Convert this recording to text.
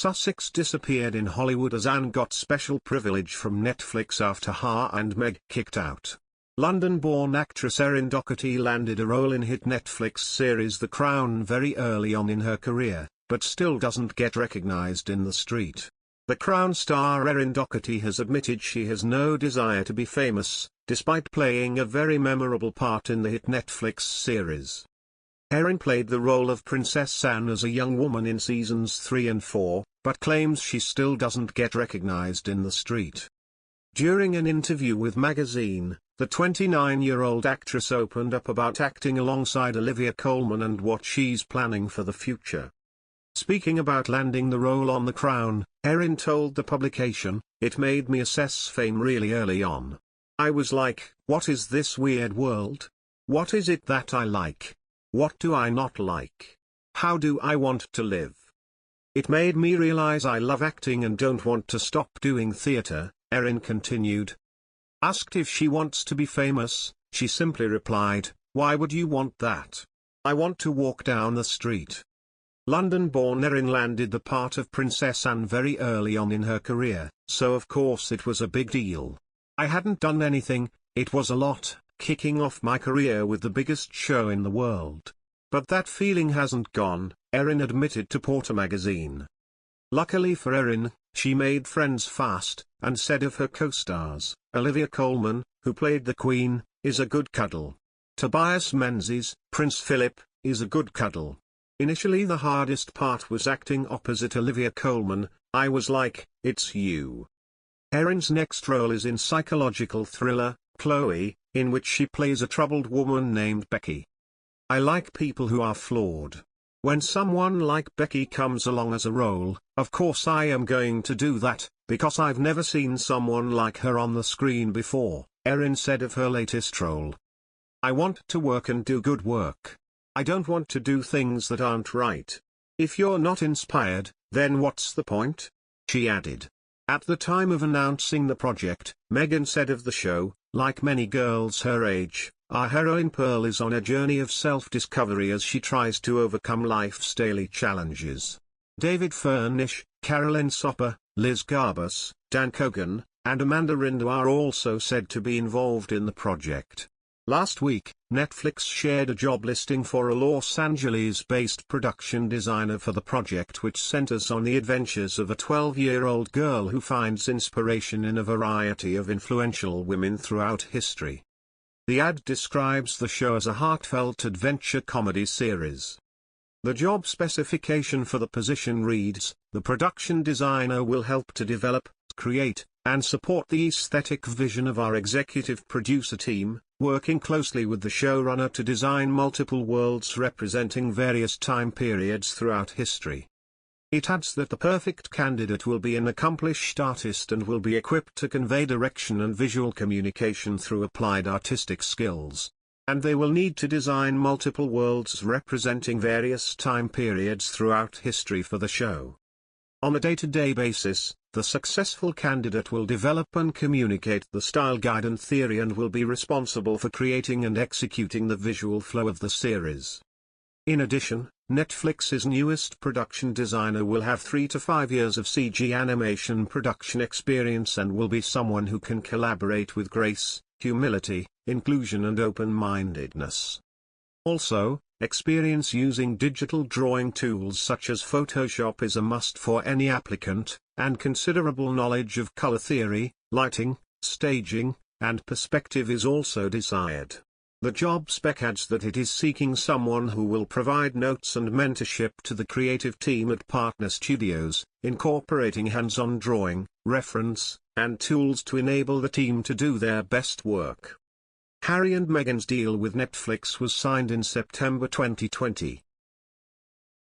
Sussex disappeared in Hollywood as Anne got special privilege from Netflix after Har&Meg kicked out. London-born actress Erin landed a role in hit Netflix series The Crown very early on in her career, but still doesn't get recognized in the street. The Crown star Erin has admitted she has no desire to be famous, despite playing a very memorable part in the hit Netflix series. Erin played the role of Princess Anne as a young woman in seasons 3 and 4, but claims she still doesn't get recognized in the street. During an interview with Magazine, the 29-year-old actress opened up about acting alongside Olivia Colman and what she's planning for the future. Speaking about landing the role on The Crown, Erin told the publication, "It made me assess fame really early on. I was like, what is this weird world? What is it that I like? What do I not like? How do I want to live? It made me realize I love acting and don't want to stop doing theater," Erin continued. Asked if she wants to be famous, she simply replied, "Why would you want that? I want to walk down the street." London-born Erin landed the part of Princess Anne very early on in her career, so of course it was a big deal. "I hadn't done anything, it was a lot, kicking off my career with the biggest show in the world. But that feeling hasn't gone," Erin admitted to Porter magazine. Luckily for Erin, she made friends fast, and said of her co-stars, Olivia Colman, who played the Queen, is a good cuddle. Tobias Menzies, Prince Philip, is a good cuddle. Initially the hardest part was acting opposite Olivia Colman. I was like, it's you. Erin's next role is in psychological thriller, Chloe, in which she plays a troubled woman named Becky. "I like people who are flawed. When someone like Becky comes along as a role, of course I am going to do that, because I've never seen someone like her on the screen before," Erin said of her latest role. "I want to work and do good work. I don't want to do things that aren't right. If you're not inspired, then what's the point?" she added. At the time of announcing the project, Meghan said of the show, "Like many girls her age, our heroine Pearl is on a journey of self-discovery as she tries to overcome life's daily challenges." David Furnish, Carolyn Sopper, Liz Garbus, Dan Cogan, and Amanda Rindo are also said to be involved in the project. Last week, Netflix shared a job listing for a Los Angeles-based production designer for the project, which centers on the adventures of a 12-year-old girl who finds inspiration in a variety of influential women throughout history. The ad describes the show as a heartfelt adventure comedy series. The job specification for the position reads, "The production designer will help to develop, create, and support the aesthetic vision of our executive producer team, working closely with the showrunner to design multiple worlds representing various time periods throughout history." It adds that the perfect candidate will be an accomplished artist and will be equipped to convey direction and visual communication through applied artistic skills. And they will need to design multiple worlds representing various time periods throughout history for the show. On a day-to-day basis, the successful candidate will develop and communicate the style guide and theory and will be responsible for creating and executing the visual flow of the series. In addition, Netflix's newest production designer will have 3 to 5 years of CG animation production experience and will be someone who can collaborate with grace, humility, inclusion and open-mindedness. Also, experience using digital drawing tools such as Photoshop is a must for any applicant, and considerable knowledge of color theory, lighting, staging, and perspective is also desired. The job spec adds that it is seeking someone who will provide notes and mentorship to the creative team at partner studios, incorporating hands-on drawing, reference, and tools to enable the team to do their best work. Harry and Meghan's deal with Netflix was signed in September 2020.